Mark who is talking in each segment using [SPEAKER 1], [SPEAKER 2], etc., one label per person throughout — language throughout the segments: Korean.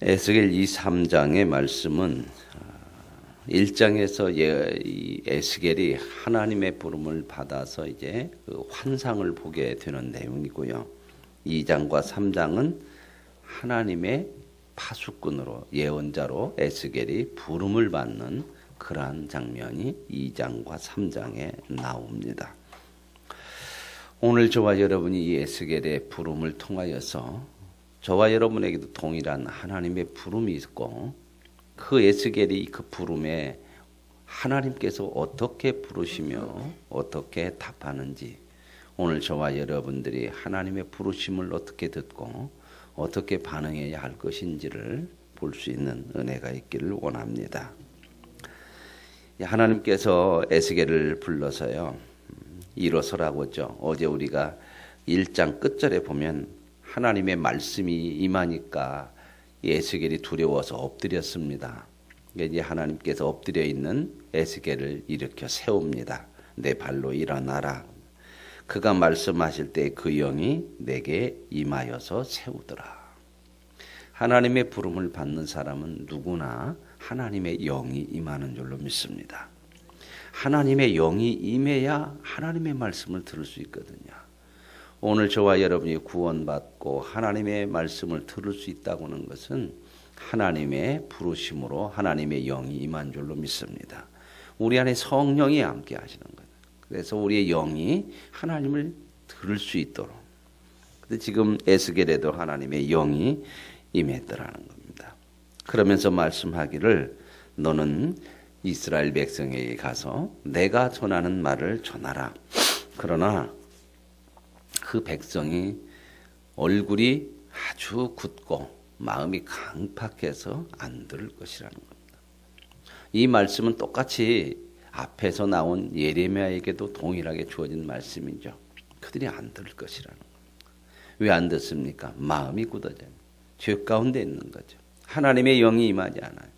[SPEAKER 1] 에스겔 23장의 말씀은 1장에서 이 에스겔이 하나님의 부름을 받아서 이제 그 환상을 보게 되는 내용이고요. 2장과 3장은 하나님의 파수꾼으로 예언자로 에스겔이 부름을 받는 그러한 장면이 2장과 3장에 나옵니다. 오늘 저와 여러분이 이 에스겔의 부름을 통하여서 저와 여러분에게도 동일한 하나님의 부름이 있고 그 에스겔이 그 부름에 하나님께서 어떻게 부르시며 어떻게 답하는지 오늘 저와 여러분들이 하나님의 부르심을 어떻게 듣고 어떻게 반응해야 할 것인지를 볼 수 있는 은혜가 있기를 원합니다. 하나님께서 에스겔을 불러서요. 일어서라고 했죠. 어제 우리가 1장 끝절에 보면 하나님의 말씀이 임하니까 에스겔이 두려워서 엎드렸습니다. 이제 하나님께서 엎드려 있는 에스겔을 일으켜 세웁니다. 내 발로 일어나라. 그가 말씀하실 때 그 영이 내게 임하여서 세우더라. 하나님의 부름을 받는 사람은 누구나 하나님의 영이 임하는 줄로 믿습니다. 하나님의 영이 임해야 하나님의 말씀을 들을 수 있거든요. 오늘 저와 여러분이 구원받고 하나님의 말씀을 들을 수 있다고 하는 것은 하나님의 부르심으로 하나님의 영이 임한 줄로 믿습니다. 우리 안에 성령이 함께 하시는 거예요. 그래서 우리의 영이 하나님을 들을 수 있도록. 근데 지금 에스겔에도 하나님의 영이 임했더라는 겁니다. 그러면서 말씀하기를 너는 이스라엘 백성에게 가서 내가 전하는 말을 전하라. 그러나 그 백성이 얼굴이 아주 굳고 마음이 강팍해서 안 들을 것이라는 겁니다. 이 말씀은 똑같이 앞에서 나온 예레미야에게도 동일하게 주어진 말씀이죠. 그들이 안 들을 것이라는 겁니다. 왜 안 듣습니까? 마음이 굳어져요. 죄 가운데 있는 거죠. 하나님의 영이 임하지 않아요.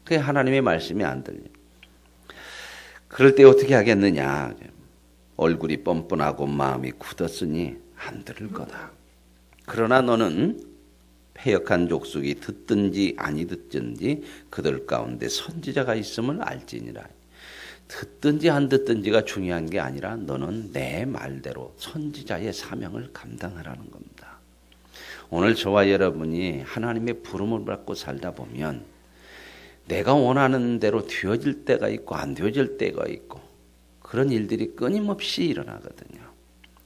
[SPEAKER 1] 그게 하나님의 말씀이 안 들려요. 그럴 때 어떻게 하겠느냐? 얼굴이 뻔뻔하고 마음이 굳었으니 안 들을 거다. 그러나 너는 패역한 족속이 듣든지 아니 듣든지 그들 가운데 선지자가 있음을 알지니라. 듣든지 안 듣든지가 중요한 게 아니라 너는 내 말대로 선지자의 사명을 감당하라는 겁니다. 오늘 저와 여러분이 하나님의 부름을 받고 살다 보면 내가 원하는 대로 되어질 때가 있고 안 되어질 때가 있고 그런 일들이 끊임없이 일어나거든요.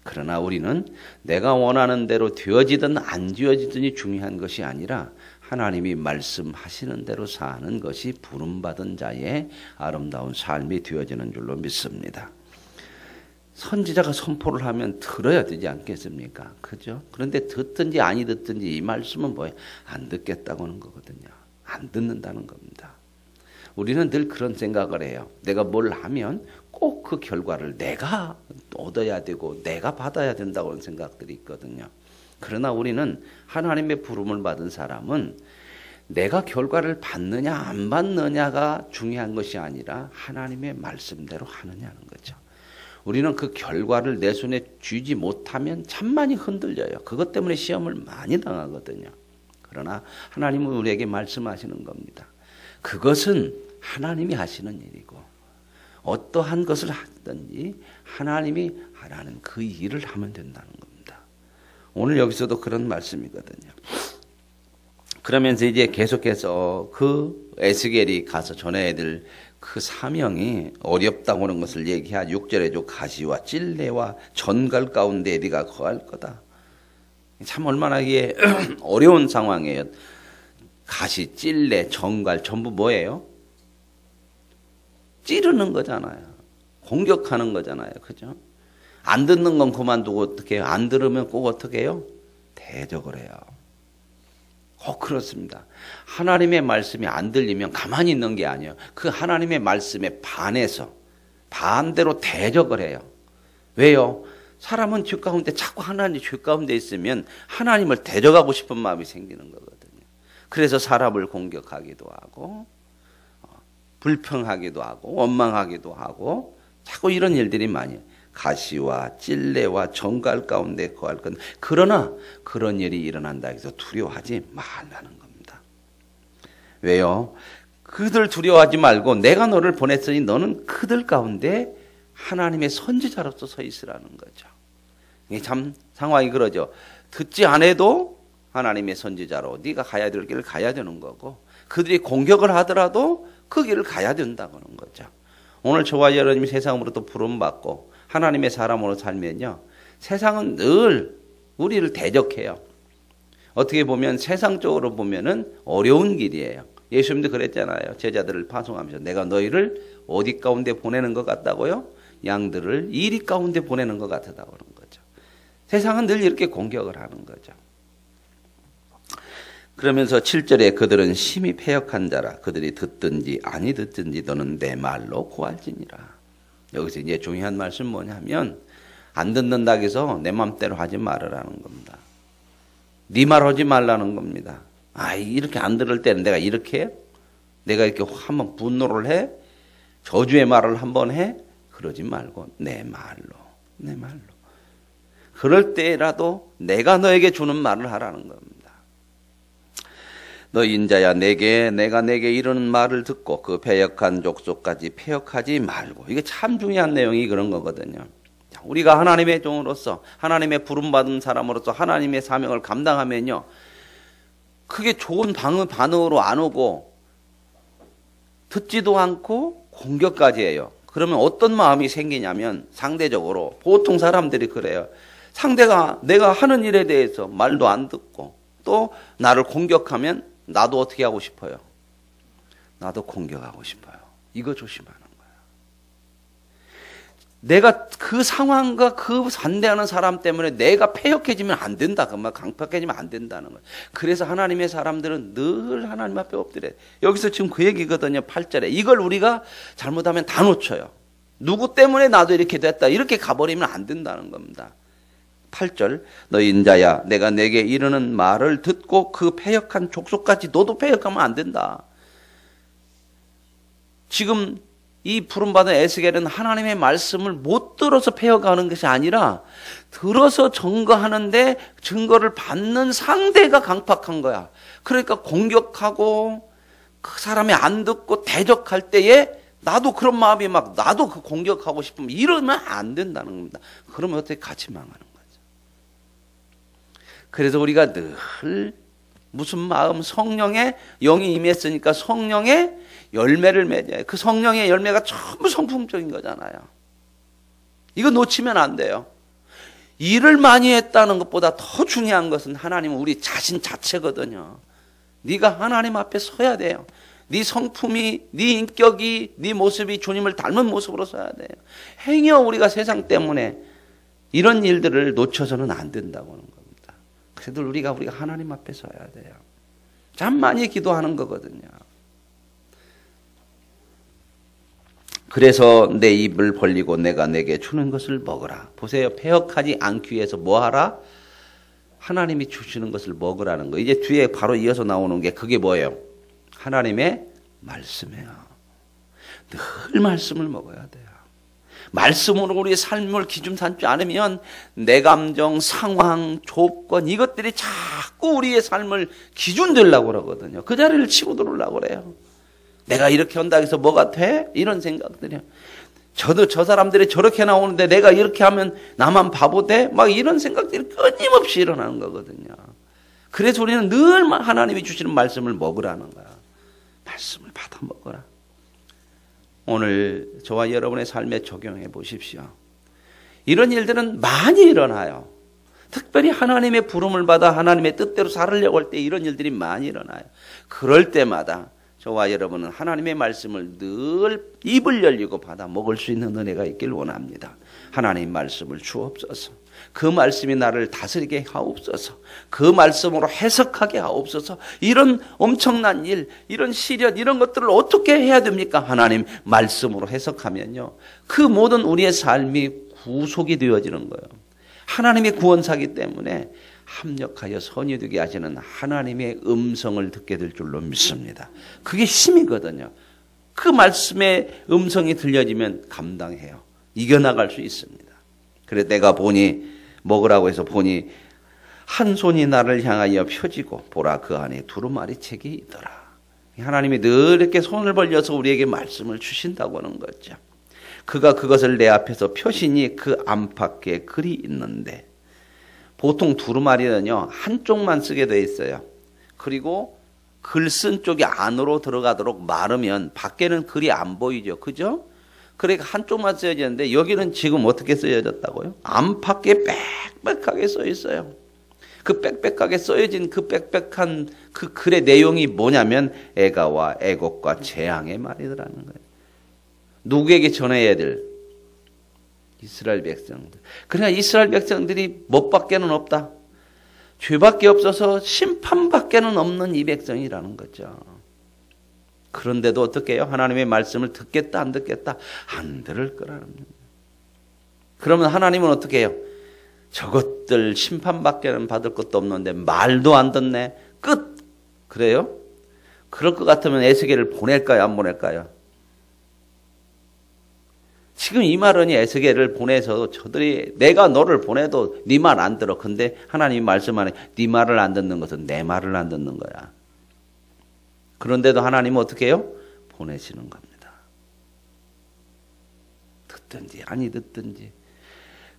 [SPEAKER 1] 그러나 우리는 내가 원하는 대로 되어지든 안 되어지든이 중요한 것이 아니라 하나님이 말씀하시는 대로 사는 것이 부름받은 자의 아름다운 삶이 되어지는 줄로 믿습니다. 선지자가 선포를 하면 들어야 되지 않겠습니까? 그죠? 그런데 듣든지 아니 듣든지 이 말씀은 뭐예요? 안 듣겠다고 하는 거거든요. 안 듣는다는 겁니다. 우리는 늘 그런 생각을 해요. 내가 뭘 하면 꼭 그 결과를 내가 얻어야 되고 내가 받아야 된다고 하는 생각들이 있거든요. 그러나 우리는 하나님의 부름을 받은 사람은 내가 결과를 받느냐 안 받느냐가 중요한 것이 아니라 하나님의 말씀대로 하느냐는 거죠. 우리는 그 결과를 내 손에 쥐지 못하면 참 많이 흔들려요. 그것 때문에 시험을 많이 당하거든요. 그러나 하나님은 우리에게 말씀하시는 겁니다. 그것은 하나님이 하시는 일이고 어떠한 것을 하든지 하나님이 하라는 그 일을 하면 된다는 겁니다. 오늘 여기서도 그런 말씀이거든요. 그러면서 이제 계속해서 그 에스겔이 가서 전해야 될 그 사명이 어렵다고 하는 것을 얘기하 6절에도 가시와 찔레와 전갈 가운데 네가 거할 거다. 참 얼마나 이게 어려운 상황이에요. 가시, 찔레, 전갈 전부 뭐예요? 찌르는 거잖아요. 공격하는 거잖아요. 그죠? 안 듣는 건 그만두고 어떻게 해요? 안 들으면 꼭 어떻게 해요? 대적을 해요. 그렇습니다. 하나님의 말씀이 안 들리면 가만히 있는 게 아니에요. 그 하나님의 말씀에 반해서 반대로 대적을 해요. 왜요? 사람은 죄 가운데 자꾸 하나님 죄 가운데 있으면 하나님을 대적하고 싶은 마음이 생기는 거거든요. 그래서 사람을 공격하기도 하고 불평하기도 하고 원망하기도 하고 자꾸 이런 일들이 많이 해요. 가시와 찔레와 정갈 가운데 거할 건 그러나 그런 일이 일어난다 해서 두려워하지 말라는 겁니다. 왜요? 그들 두려워하지 말고 내가 너를 보냈으니 너는 그들 가운데 하나님의 선지자로서 서 있으라는 거죠. 이게 참 상황이 그러죠. 듣지 않아도 하나님의 선지자로 네가 가야 될 길을 가야 되는 거고, 그들이 공격을 하더라도 그 길을 가야 된다는 거죠. 오늘 저와 여러분이 세상으로부터 부름받고 하나님의 사람으로 살면요, 세상은 늘 우리를 대적해요. 어떻게 보면 세상적으로 보면은 어려운 길이에요. 예수님도 그랬잖아요. 제자들을 파송하면서 내가 너희를 어디 가운데 보내는 것 같다고요? 양들을 이리 가운데 보내는 것 같다고 그런 거죠. 세상은 늘 이렇게 공격을 하는 거죠. 그러면서 7절에 그들은 심히 패역한 자라. 그들이 듣든지 아니 듣든지 너는 내 말로 구할지니라. 여기서 이제 중요한 말씀 뭐냐면, 안 듣는다고 해서 내 맘대로 하지 말으라는 겁니다. 네 말 하지 말라는 겁니다. 아, 이렇게 안 들을 때는 내가 이렇게 해? 내가 이렇게 한번 분노를 해? 저주의 말을 한번 해? 그러지 말고 내 말로. 그럴 때라도 내가 너에게 주는 말을 하라는 겁니다. 너 인자야, 내가 내게 이르는 말을 듣고 그 패역한 족속까지 패역하지 말고. 이게 참 중요한 내용이 그런 거거든요. 우리가 하나님의 종으로서, 하나님의 부름받은 사람으로서 하나님의 사명을 감당하면요, 그게 좋은 반응으로 안 오고 듣지도 않고 공격까지 해요. 그러면 어떤 마음이 생기냐면, 상대적으로 보통 사람들이 그래요. 상대가 내가 하는 일에 대해서 말도 안 듣고 또 나를 공격하면 나도 어떻게 하고 싶어요? 나도 공격하고 싶어요. 이거 조심하는 거야. 내가 그 상황과 그 반대하는 사람 때문에 내가 패역해지면 안 된다. 그말 강팍해지면 안 된다는 거예요. 그래서 하나님의 사람들은 늘 하나님 앞에 엎드려요. 여기서 지금 그 얘기거든요. 8절에. 이걸 우리가 잘못하면 다 놓쳐요. 누구 때문에 나도 이렇게 됐다. 이렇게 가버리면 안 된다는 겁니다. 8절, 너 인자야, 내가 내게 이르는 말을 듣고 그 패역한 족속까지 너도 패역하면 안 된다. 지금 이 부름받은 에스겔은 하나님의 말씀을 못 들어서 패역하는 것이 아니라 들어서 증거하는데 증거를 받는 상대가 강팍한 거야. 그러니까 공격하고 그 사람이 안 듣고 대적할 때에 나도 그런 마음이 막 나도 그 공격하고 싶으면 이러면 안 된다는 겁니다. 그러면 어떻게 같이 망하는 거야. 그래서 우리가 늘 무슨 마음, 성령의 영이 임했으니까 성령의 열매를 맺어요. 그 성령의 열매가 전부 성품적인 거잖아요. 이거 놓치면 안 돼요. 일을 많이 했다는 것보다 더 중요한 것은 하나님은 우리 자신 자체거든요. 네가 하나님 앞에 서야 돼요. 네 성품이, 네 인격이, 네 모습이 주님을 닮은 모습으로 서야 돼요. 행여 우리가 세상 때문에 이런 일들을 놓쳐서는 안 된다고 하는 겁니다. 그래도 우리가 하나님 앞에 서야 돼요. 참 많이 기도하는 거거든요. 그래서 내 입을 벌리고 내가 내게 주는 것을 먹으라. 보세요. 패역하지 않기 위해서 뭐 하라? 하나님이 주시는 것을 먹으라는 거. 이제 뒤에 바로 이어서 나오는 게 그게 뭐예요? 하나님의 말씀이에요. 늘 말씀을 먹어야 돼요. 말씀으로 우리의 삶을 기준 삼지 않으면 내 감정, 상황, 조건 이것들이 자꾸 우리의 삶을 기준 되려고 그러거든요. 그 자리를 치고 들어오려고 그래요. 내가 이렇게 한다고 해서 뭐가 돼? 이런 생각들이요. 저 사람들이 저렇게 나오는데 내가 이렇게 하면 나만 바보 돼? 막 이런 생각들이 끊임없이 일어나는 거거든요. 그래서 우리는 늘 하나님이 주시는 말씀을 먹으라는 거야. 말씀을 받아 먹어라. 오늘 저와 여러분의 삶에 적용해 보십시오. 이런 일들은 많이 일어나요. 특별히 하나님의 부름을 받아 하나님의 뜻대로 살으려고 할 때 이런 일들이 많이 일어나요. 그럴 때마다 저와 여러분은 하나님의 말씀을 늘 입을 열리고 받아 먹을 수 있는 은혜가 있길 원합니다. 하나님 말씀을 주옵소서. 그 말씀이 나를 다스리게 하옵소서. 그 말씀으로 해석하게 하옵소서. 이런 엄청난 일, 이런 시련, 이런 것들을 어떻게 해야 됩니까? 하나님 말씀으로 해석하면요, 그 모든 우리의 삶이 구속이 되어지는 거예요. 하나님의 구원사기 때문에 합력하여 선이 되게 하시는 하나님의 음성을 듣게 될 줄로 믿습니다. 그게 힘이거든요. 그 말씀의 음성이 들려지면 감당해요. 이겨나갈 수 있습니다. 그래 내가 보니 먹으라고 해서 보니 한 손이 나를 향하여 펴지고 보라 그 안에 두루마리 책이 있더라. 하나님이 늘 이렇게 손을 벌려서 우리에게 말씀을 주신다고 하는 거죠. 그가 그것을 내 앞에서 펴시니 그 안팎에 글이 있는데, 보통 두루마리는요 한쪽만 쓰게 돼 있어요. 그리고 글 쓴 쪽이 안으로 들어가도록 마르면 밖에는 글이 안 보이죠. 그죠? 그러니까 한쪽만 쓰여지는데 여기는 지금 어떻게 쓰여졌다고요? 안팎에 빽빽하게 써 있어요. 그 빽빽하게 써여진 그 빽빽한 그 글의 내용이 뭐냐면 애가와 애곡과 재앙의 말이더라는 거예요. 누구에게 전해야 될? 이스라엘 백성들. 그러나 이스라엘 백성들이 뭣밖에는 없다. 죄밖에 없어서 심판밖에는 없는 이 백성이라는 거죠. 그런데도 어떻게 해요? 하나님의 말씀을 듣겠다 안 듣겠다? 안 들을 거라는 거예요. 그러면 하나님은 어떻게 해요? 저것들 심판밖에는 받을 것도 없는데 말도 안 듣네. 끝. 그래요? 그럴 것 같으면 에스겔을 보낼까요? 안 보낼까요? 지금 이 말은 에스겔을 보내서 저들이 내가 너를 보내도 네 말 안 들어. 근데 하나님이 말씀하네. 네 말을 안 듣는 것은 내 말을 안 듣는 거야. 그런데도 하나님은 어떻게 해요? 보내시는 겁니다. 듣든지 아니 듣든지.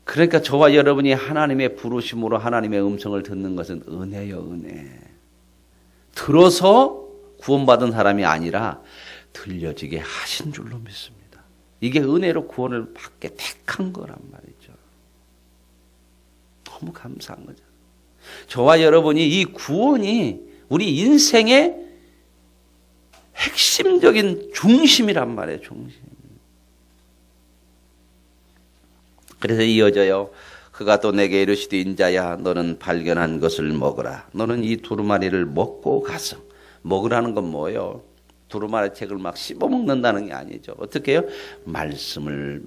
[SPEAKER 1] 그러니까 저와 여러분이 하나님의 부르심으로 하나님의 음성을 듣는 것은 은혜요, 은혜. 들어서 구원받은 사람이 아니라 들려지게 하신 줄로 믿습니다. 이게 은혜로 구원을 받게 택한 거란 말이죠. 너무 감사한 거죠. 저와 여러분이 이 구원이 우리 인생의 핵심적인 중심이란 말이에요. 중심. 그래서 이어져요. 그가 또 내게 이르시되 인자야 너는 발견한 것을 먹으라. 너는 이 두루마리를 먹고 가서. 먹으라는 건 뭐예요? 두루마리 책을 막 씹어먹는다는 게 아니죠. 어떻게 해요? 말씀을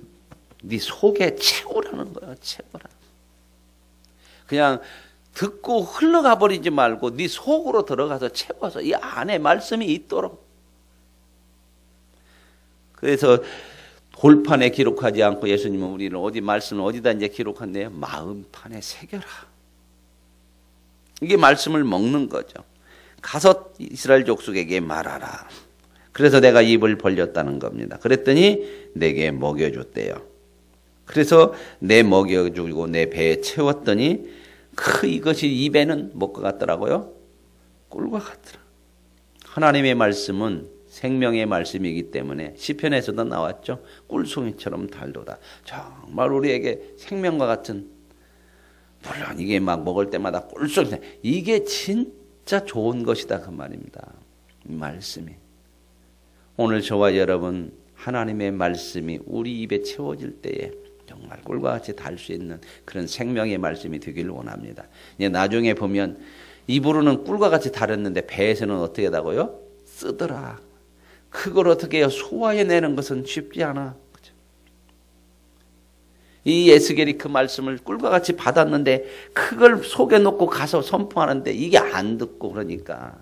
[SPEAKER 1] 네 속에 채우라는 거예요. 채우라. 그냥 듣고 흘러가 버리지 말고 네 속으로 들어가서 채워서 이 안에 말씀이 있도록. 그래서 돌판에 기록하지 않고 예수님은 우리를 어디 말씀을 어디다 이제 기록한대요? 마음판에 새겨라. 이게 말씀을 먹는 거죠. 가서 이스라엘 족속에게 말하라. 그래서 내가 입을 벌렸다는 겁니다. 그랬더니 내게 먹여줬대요. 그래서 내 먹여주고 내 배에 채웠더니 이것이 입에는 뭐가 같더라고요? 꿀과 같더라. 하나님의 말씀은 생명의 말씀이기 때문에 시편에서도 나왔죠. 꿀송이처럼 달도다. 정말 우리에게 생명과 같은, 물론 이게 막 먹을 때마다 꿀송이, 이게 진짜 좋은 것이다 그 말입니다. 이 말씀이. 오늘 저와 여러분 하나님의 말씀이 우리 입에 채워질 때에 정말 꿀과 같이 달 수 있는 그런 생명의 말씀이 되기를 원합니다. 이제 나중에 보면 입으로는 꿀과 같이 달았는데 배에서는 어떻게 하다고요? 쓰더라. 그걸 어떻게 해요? 소화해내는 것은 쉽지 않아. 그렇죠? 이 에스겔이 그 말씀을 꿀과 같이 받았는데 그걸 속에 놓고 가서 선포하는데 이게 안 듣고 그러니까.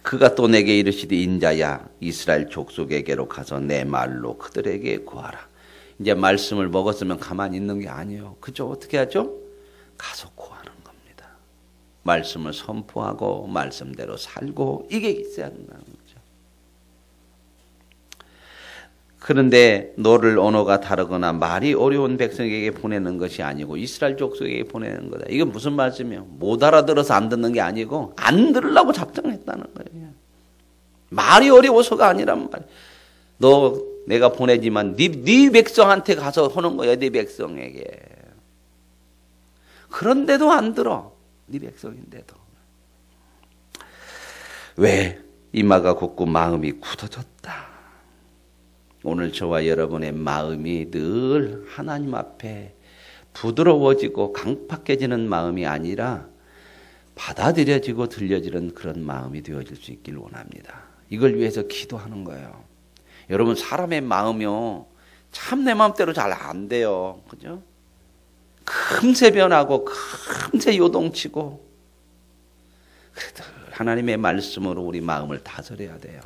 [SPEAKER 1] 그가 또 내게 이르시되 인자야 이스라엘 족속에게로 가서 내 말로 그들에게 구하라. 이제 말씀을 먹었으면 가만히 있는 게 아니에요. 그죠? 어떻게 하죠? 가서 구하는 겁니다. 말씀을 선포하고 말씀대로 살고 이게 있어야 한다는 거죠. 그런데 너를 언어가 다르거나 말이 어려운 백성에게 보내는 것이 아니고 이스라엘 족속에게 보내는 거다. 이건 무슨 말씀이에요? 못 알아들어서 안 듣는 게 아니고 안 들으려고 작정했다는 거예요. 말이 어려워서가 아니란 말이에요. 너 내가 보내지만 네 백성한테 가서 하는 거야. 네 백성에게. 그런데도 안 들어. 네 백성인데도. 왜? 이마가 곱고 마음이 굳어졌다. 오늘 저와 여러분의 마음이 늘 하나님 앞에 부드러워지고 강팍해지는 마음이 아니라 받아들여지고 들려지는 그런 마음이 되어질 수 있길 원합니다. 이걸 위해서 기도하는 거예요. 여러분 사람의 마음이요 참 내 마음대로 잘 안 돼요. 그죠? 금세 변하고 금세 요동치고. 그래도 하나님의 말씀으로 우리 마음을 다스려야 돼요.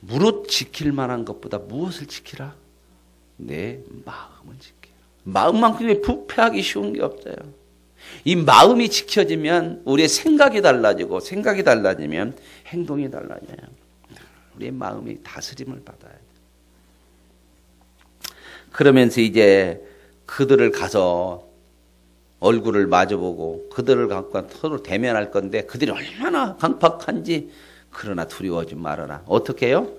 [SPEAKER 1] 무릇 지킬 만한 것보다 무엇을 지키라? 내 마음을 지키라. 마음만큼의 부패하기 쉬운 게 없어요. 이 마음이 지켜지면 우리의 생각이 달라지고 생각이 달라지면 행동이 달라져요. 우리의 마음이 다스림을 받아야 돼요. 그러면서 이제 그들을 가서 얼굴을 마주보고 그들을 갖고 서로 대면할 건데 그들이 얼마나 강팍한지 그러나 두려워하지 말아라. 어떻게 해요?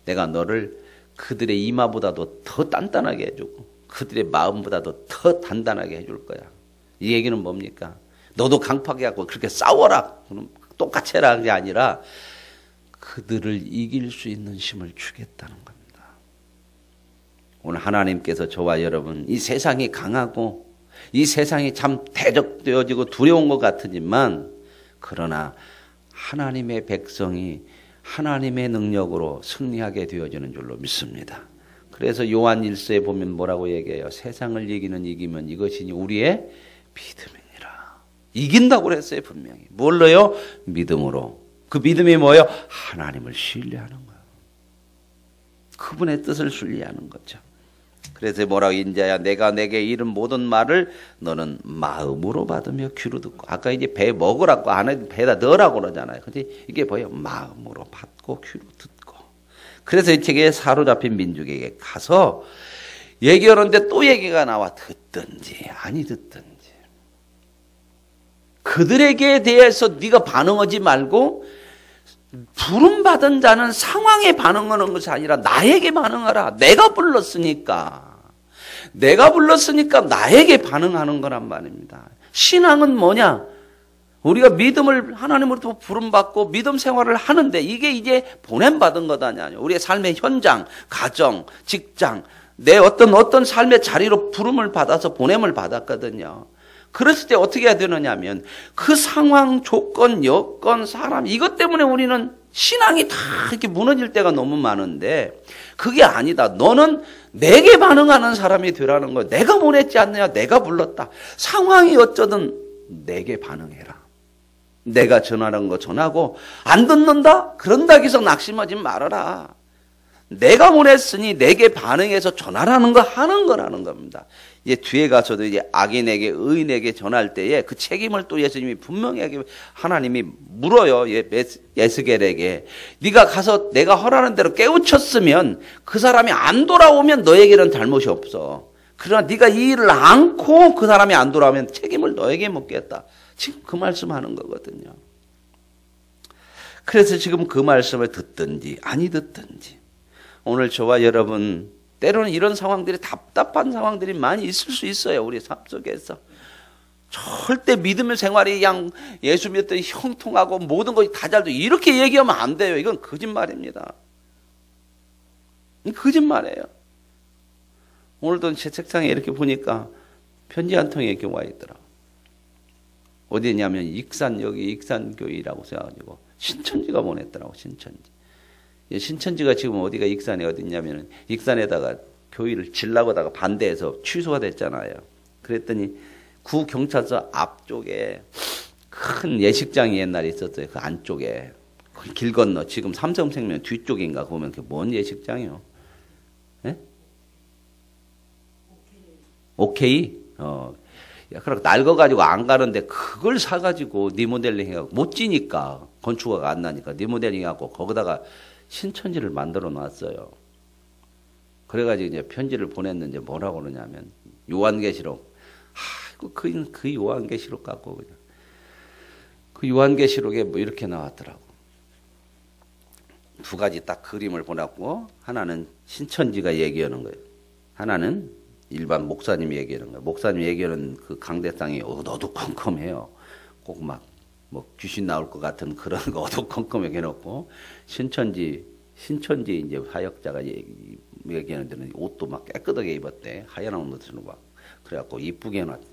[SPEAKER 1] 내가 너를 그들의 이마보다도 더 단단하게 해주고 그들의 마음보다도 더 단단하게 해줄 거야. 이 얘기는 뭡니까? 너도 강팍하게 하고 그렇게 싸워라. 그럼 똑같이 해라. 게 아니라 그들을 이길 수 있는 힘을 주겠다는 겁니다. 오늘 하나님께서 저와 여러분 이 세상이 강하고 이 세상이 참 대적되어지고 두려운 것 같으지만 그러나 하나님의 백성이 하나님의 능력으로 승리하게 되어지는 줄로 믿습니다. 그래서 요한 1서에 보면 뭐라고 얘기해요? 세상을 이기면 이것이 우리의 믿음이니라. 이긴다고 그랬어요 분명히. 뭘로요? 믿음으로. 그 믿음이 뭐예요? 하나님을 신뢰하는 거예요. 그분의 뜻을 신뢰하는 거죠. 그래서 뭐라고 인자야 내가 내게 이른 모든 말을 너는 마음으로 받으며 귀로 듣고 아까 이제 배 먹으라고 안에 배에다 넣으라고 그러잖아요. 근데 이게 뭐예요? 마음으로 받고 귀로 듣고. 그래서 이 책에 사로잡힌 민족에게 가서 얘기하는데 또 얘기가 나와. 듣든지 아니 듣든지 그들에게 대해서 네가 반응하지 말고 부름받은 자는 상황에 반응하는 것이 아니라 나에게 반응하라. 내가 불렀으니까 나에게 반응하는 거란 말입니다. 신앙은 뭐냐? 우리가 믿음을 하나님으로부터 부름받고 믿음 생활을 하는데 이게 이제 보냄받은 거다냐. 우리의 삶의 현장, 가정, 직장, 내 어떤 삶의 자리로 부름을 받아서 보냄을 받았거든요. 그랬을 때 어떻게 해야 되느냐 하면 그 상황, 조건, 여건, 사람 이것 때문에 우리는 신앙이 다 이렇게 무너질 때가 너무 많은데 그게 아니다. 너는 내게 반응하는 사람이 되라는 거야. 내가 보냈지 않느냐. 내가 불렀다. 상황이 어쩌든 내게 반응해라. 내가 전하는 거 전하고 안 듣는다? 그런다 해서 낙심하지 말아라. 내가 보냈으니 내게 반응해서 전하라는 거 하는 거라는 겁니다. 이제 뒤에 가서도 이제 악인에게 의인에게 전할 때에 그 책임을 또 예수님이 분명하게 하나님이 물어요. 에스겔에게 네가 가서 내가 허라는 대로 깨우쳤으면 그 사람이 안 돌아오면 너에게는 잘못이 없어. 그러나 네가 이 일을 안고 그 사람이 안 돌아오면 책임을 너에게 묻겠다. 지금 그 말씀하는 거거든요. 그래서 지금 그 말씀을 듣든지 아니 듣든지 오늘 저와 여러분 때로는 이런 상황들이 답답한 상황들이 많이 있을 수 있어요. 우리 삶 속에서. 절대 믿음의 생활이 그냥 예수 믿었더니 형통하고 모든 것이 다 잘 돼. 이렇게 얘기하면 안 돼요. 이건 거짓말입니다. 거짓말이에요. 오늘도 제 책상에 이렇게 보니까 편지 한 통이 이렇게 와 있더라고요. 어디냐면 여기 익산교회라고 써가지고 신천지가 보냈더라고. 신천지가 지금 어디가 익산에 어딨냐면 익산에다가 교회를 질라고다가 반대해서 취소가 됐잖아요. 그랬더니 구 경찰서 앞쪽에 큰 예식장이 옛날에 있었어요. 그 안쪽에 길 건너 지금 삼성생명 뒤쪽인가 보면 그게 뭔 예식장이요? 예? 오케이. 그렇게 낡아가지고 안 가는데 그걸 사가지고 리모델링 해가지고 못 지니까 건축가가 안 나니까 리모델링 하고 거기다가 신천지를 만들어 놨어요. 그래가지고 이제 편지를 보냈는데 뭐라고 그러냐면 요한계시록. 그 요한계시록 갖고 그냥 그 요한계시록에 뭐 이렇게 나왔더라고. 두 가지 딱 그림을 보냈고 하나는 신천지가 얘기하는 거예요. 하나는 일반 목사님이 얘기하는 거예요. 목사님이 얘기하는 그 강대상이 어두컴컴해요. 꼭 막 뭐 귀신 나올 것 같은 그런 거 어두컴컴하게 해놓고 신천지 이제 사역자가 얘기하는 데는 옷도 막 깨끗하게 입었대. 하얀 옷을 막 그래갖고 이쁘게 해놨대.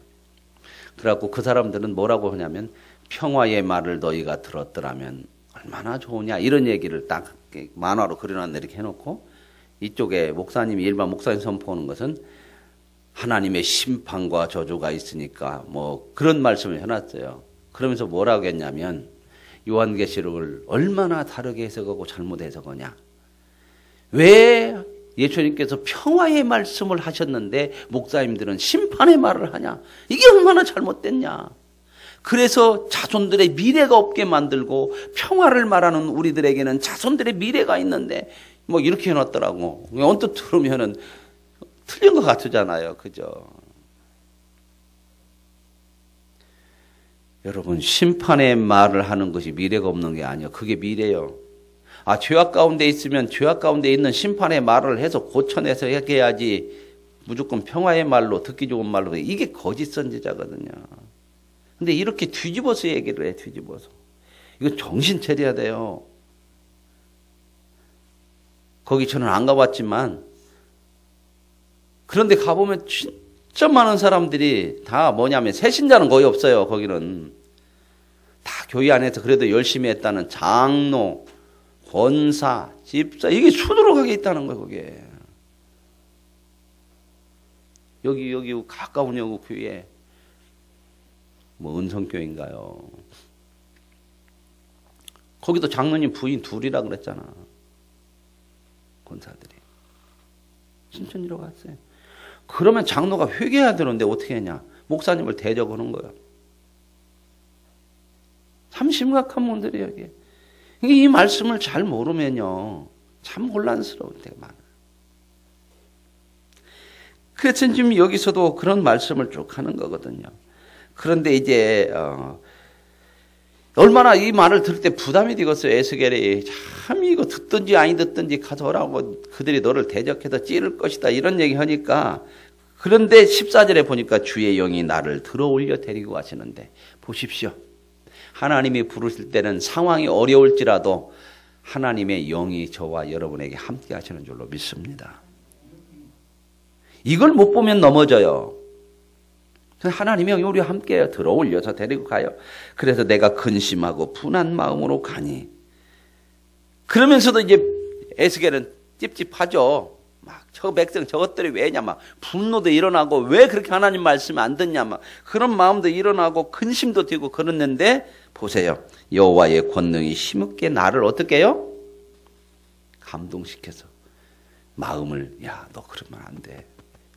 [SPEAKER 1] 그래갖고 그 사람들은 뭐라고 하냐면 평화의 말을 너희가 들었더라면 얼마나 좋으냐 이런 얘기를 딱 만화로 그려놨네 이렇게 해놓고 이쪽에 목사님이 일반 목사님 선포하는 것은 하나님의 심판과 저주가 있으니까 뭐 그런 말씀을 해놨어요. 그러면서 뭐라고 했냐면 요한계시록을 얼마나 다르게 해석하고 잘못 해석하냐. 왜 예수님께서 평화의 말씀을 하셨는데 목사님들은 심판의 말을 하냐? 이게 얼마나 잘못됐냐? 그래서 자손들의 미래가 없게 만들고 평화를 말하는 우리들에게는 자손들의 미래가 있는데 뭐 이렇게 해놨더라고. 언뜻 들으면은 틀린 것 같잖아요. 그죠? 여러분, 심판의 말을 하는 것이 미래가 없는 게 아니에요. 그게 미래예요. 죄악 가운데 있으면 죄악 가운데 있는 심판의 말을 해서 고쳐내서 해야지 무조건 평화의 말로, 듣기 좋은 말로. 이게 거짓 선지자거든요. 근데 이렇게 뒤집어서 얘기를 해, 뒤집어서. 이거 정신 차려야 돼요. 거기 저는 안 가봤지만, 그런데 가보면 진짜 많은 사람들이 다 뭐냐면, 새신자는 거의 없어요, 거기는. 다 교회 안에서 그래도 열심히 했다는 장로, 권사, 집사, 이게 수두룩하게 있다는 거예요, 거기에. 여기 가까운 여구 교회. 뭐 은성교인가요? 거기도 장로님 부인 둘이라 그랬잖아. 권사들이. 신천지로 갔어요. 그러면 장로가 회개해야 되는데 어떻게 하냐? 목사님을 대적하는 거야. 참 심각한 분들이에요, 이게. 이 말씀을 잘 모르면요, 참 혼란스러운 데가 많아요. 그래서 지금 여기서도 그런 말씀을 쭉 하는 거거든요. 그런데 이제 얼마나 이 말을 들을 때 부담이 되겠어요. 에스겔이 참 이거 듣든지 아니 듣든지 가서 오라고 그들이 너를 대적해서 찌를 것이다 이런 얘기 하니까. 그런데 14절에 보니까 주의 영이 나를 들어올려 데리고 가시는데 보십시오. 하나님이 부르실 때는 상황이 어려울지라도 하나님의 영이 저와 여러분에게 함께 하시는 줄로 믿습니다. 이걸 못 보면 넘어져요. 하나님의 영이 우리와 함께 들어올려서 데리고 가요. 그래서 내가 근심하고 분한 마음으로 가니. 그러면서도 이제 에스겔은 찝찝하죠. 막 저 백성 저것들이 왜냐, 막 분노도 일어나고 왜 그렇게 하나님 말씀 안 듣냐, 막 그런 마음도 일어나고 근심도 되고 그랬는데 보세요. 여호와의 권능이 힘있게 나를 어떻게 해요? 감동시켜서 마음을, 야, 너 그러면 안 돼.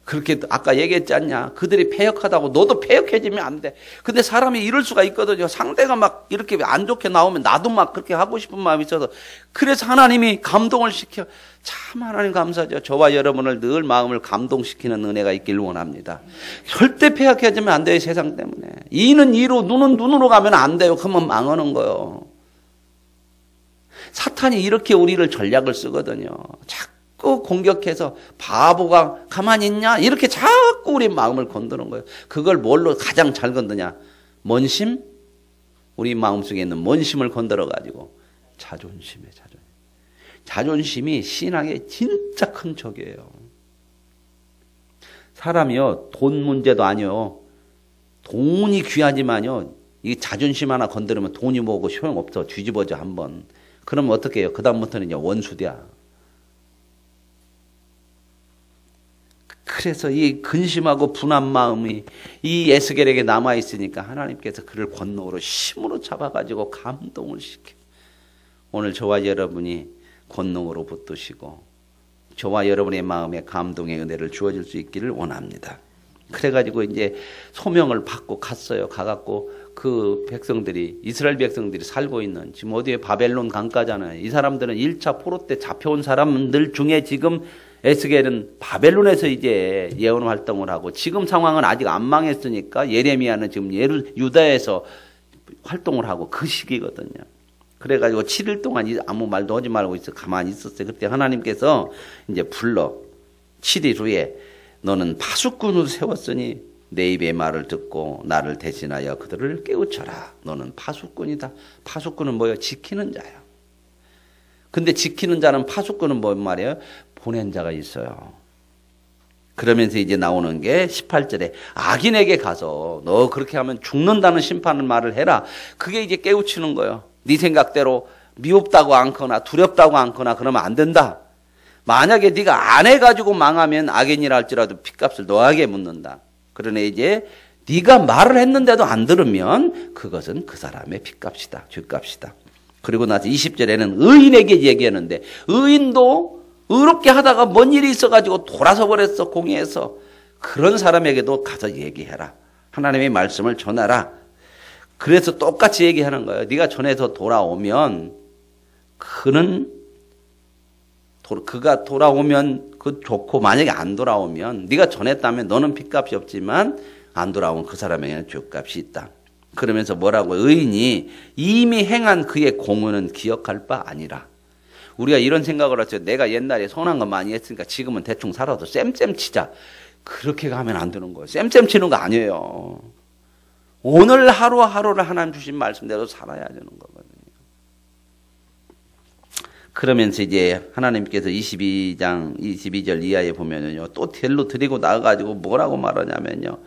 [SPEAKER 1] 그렇게 아까 얘기했지 않냐? 그들이 패역하다고 너도 패역해지면 안 돼. 근데 사람이 이럴 수가 있거든요. 상대가 막 이렇게 안 좋게 나오면 나도 막 그렇게 하고 싶은 마음이 있어서. 그래서 하나님이 감동을 시켜. 참 하나님 감사하죠. 저와 여러분을 늘 마음을 감동시키는 은혜가 있길 원합니다. 절대 패역해지면 안 돼요. 세상 때문에. 이는 이로, 눈은 눈으로 가면 안 돼요. 그러면 망하는 거예요. 사탄이 이렇게 우리를 전략을 쓰거든요. 자꾸 공격해서 바보가 가만히 있냐? 이렇게 자꾸 우리 마음을 건드는 거예요. 그걸 뭘로 가장 잘 건드냐? 먼심? 우리 마음속에 있는 먼심을 건드려가지고 자존심에 자존심. 자존심이 신앙의 진짜 큰 적이에요. 사람이요, 돈 문제도 아니요. 돈이 귀하지만요, 이 자존심 하나 건드리면 돈이 뭐고 소용없어. 뒤집어져 한번. 그러면 어떻게 해요? 그 다음부터는 원수야. 그래서 이 근심하고 분한 마음이 이 에스겔에게 남아있으니까 하나님께서 그를 권능으로 힘으로 잡아가지고 감동을 시켜. 오늘 저와 여러분이 권능으로 붙드시고 저와 여러분의 마음에 감동의 은혜를 주어질 수 있기를 원합니다. 그래가지고 이제 소명을 받고 갔어요. 가갖고 그 백성들이, 이스라엘 백성들이 살고 있는, 지금 어디에 바벨론 강가잖아요. 이 사람들은 1차 포로 때 잡혀온 사람들 중에 지금 에스겔은 바벨론에서 이제 예언 활동을 하고, 지금 상황은 아직 안 망했으니까 예레미야는 지금 유다에서 활동을 하고 그 시기거든요. 그래가지고 7일 동안 아무 말도 하지 말고 가만히 있었어요. 그때 하나님께서 이제 불러 7일 후에 너는 파수꾼을 세웠으니 내 입의 말을 듣고 나를 대신하여 그들을 깨우쳐라. 너는 파수꾼이다. 파수꾼은 뭐예요? 지키는 자예요. 근데 지키는 자는, 파수꾼은 뭔 말이에요? 보낸 자가 있어요. 그러면서 이제 나오는 게 18절에 악인에게 가서 너 그렇게 하면 죽는다는 심판을 말을 해라. 그게 이제 깨우치는 거예요. 네 생각대로 미흡다고 않거나 두렵다고 않거나 그러면 안 된다. 만약에 네가 안 해가지고 망하면 악인이라 할지라도 핏값을 너에게 묻는다. 그러네 이제 네가 말을 했는데도 안 들으면 그것은 그 사람의 핏값이다. 죗값이다. 그리고 나서 20절에는 의인에게 얘기하는데, 의인도 의롭게 하다가 뭔 일이 있어가지고 돌아서 버렸어, 공회에서. 그런 사람에게도 가서 얘기해라. 하나님의 말씀을 전하라. 그래서 똑같이 얘기하는 거예요. 네가 전해서 돌아오면 그가 돌아오면 그 좋고, 만약에 안 돌아오면 네가 전했다면 너는 핏값이 없지만 안 돌아오면 그 사람에게는 죗값이 있다. 그러면서 뭐라고? 의인이 이미 행한 그의 공헌은 기억할 바 아니라. 우리가 이런 생각을 하죠. 내가 옛날에 선한 거 많이 했으니까 지금은 대충 살아도 쌤쌤 치자. 그렇게 가면 안 되는 거예요. 쌤쌤 치는 거 아니에요. 오늘 하루하루를 하나님 주신 말씀대로 살아야 되는 거거든요. 그러면서 이제 하나님께서 22절 이하에 보면요, 또 델로 드리고 나가가지고 뭐라고 말하냐면요,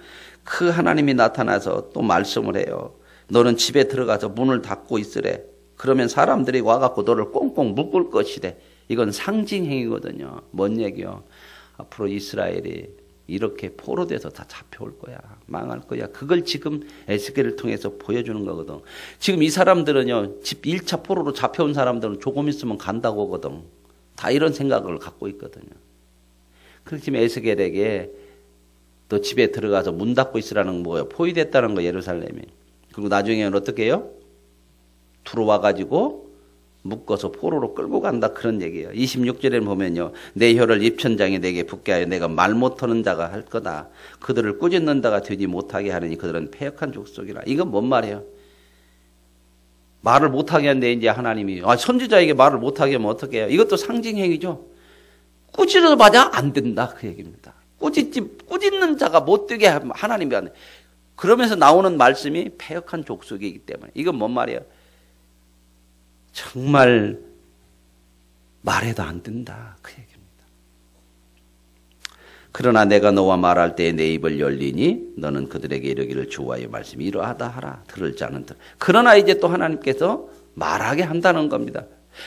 [SPEAKER 1] 그 하나님이 나타나서 또 말씀을 해요. 너는 집에 들어가서 문을 닫고 있으래. 그러면 사람들이 와갖고 너를 꽁꽁 묶을 것이래. 이건 상징행위거든요. 뭔 얘기요? 앞으로 이스라엘이 이렇게 포로돼서 다 잡혀올 거야. 망할 거야. 그걸 지금 에스겔을 통해서 보여주는 거거든. 지금 이 사람들은요, 1차 포로로 잡혀온 사람들은 조금 있으면 간다고 하거든. 다 이런 생각을 갖고 있거든요. 그래서 지금 에스겔에게 너 집에 들어가서 문 닫고 있으라는 뭐예요? 포위됐다는 거, 예루살렘이. 그리고 나중에는 어떻게 해요? 들어와가지고 묶어서 포로로 끌고 간다, 그런 얘기예요. 26절에 보면요, 내 혀를 입천장에 내게 붙게 하여 내가 말 못하는 자가 할 거다. 그들을 꾸짖는 자가 되지 못하게 하느니 그들은 패역한 족속이라. 이건 뭔 말이에요? 말을 못하게 한데 이제 하나님이, 선지자에게 말을 못하게 하면 어떻게 해요? 이것도 상징행위죠. 꾸짖어봐야 안 된다, 그 얘기입니다. 꾸짖는 자가 못되게 하면 하나님이 안 돼. 그러면서 나오는 말씀이 패역한 족속이기 때문에. 이건 뭔 말이에요? 정말 말해도 안 된다, 그 얘기입니다. 그러나 내가 너와 말할 때에 내 입을 열리니 너는 그들에게 이르기를 주와의 말씀이 이러하다 하라. 들을 자는 들. 그러나 이제 또 하나님께서 말하게 한다는 겁니다.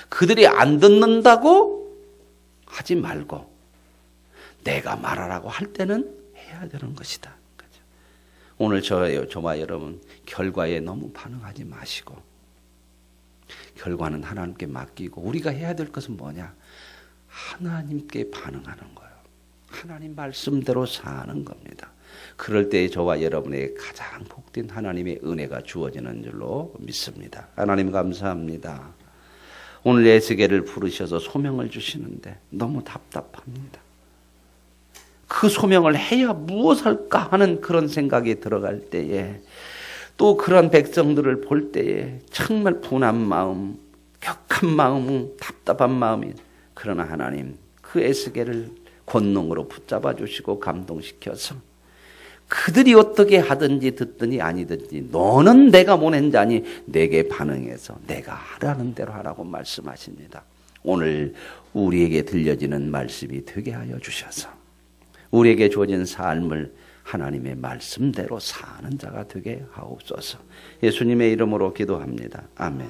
[SPEAKER 1] 그들이 안 듣는다고 하지 말고 내가 말하라고 할 때는 해야 되는 것이다. 그렇죠? 오늘 저와 여러분, 결과에 너무 반응하지 마시고 결과는 하나님께 맡기고, 우리가 해야 될 것은 뭐냐? 하나님께 반응하는 거예요. 하나님 말씀대로 사는 겁니다. 그럴 때 저와 여러분에게 가장 복된 하나님의 은혜가 주어지는 줄로 믿습니다. 하나님 감사합니다. 오늘 에스겔을 부르셔서 소명을 주시는데 너무 답답합니다. 그 소명을 해야 무엇할까 하는 그런 생각이 들어갈 때에, 또 그런 백성들을 볼 때에 정말 분한 마음, 격한 마음, 답답한 마음이. 그러나 하나님, 그 에스겔을 권능으로 붙잡아 주시고 감동시켜서 그들이 어떻게 하든지 듣든지 아니든지 너는 내가 보낸 자니 내게 반응해서 내가 하라는 대로 하라고 말씀하십니다. 오늘 우리에게 들려지는 말씀이 되게 하여 주셔서 우리에게 주어진 삶을 하나님의 말씀대로 사는 자가 되게 하옵소서. 예수님의 이름으로 기도합니다. 아멘.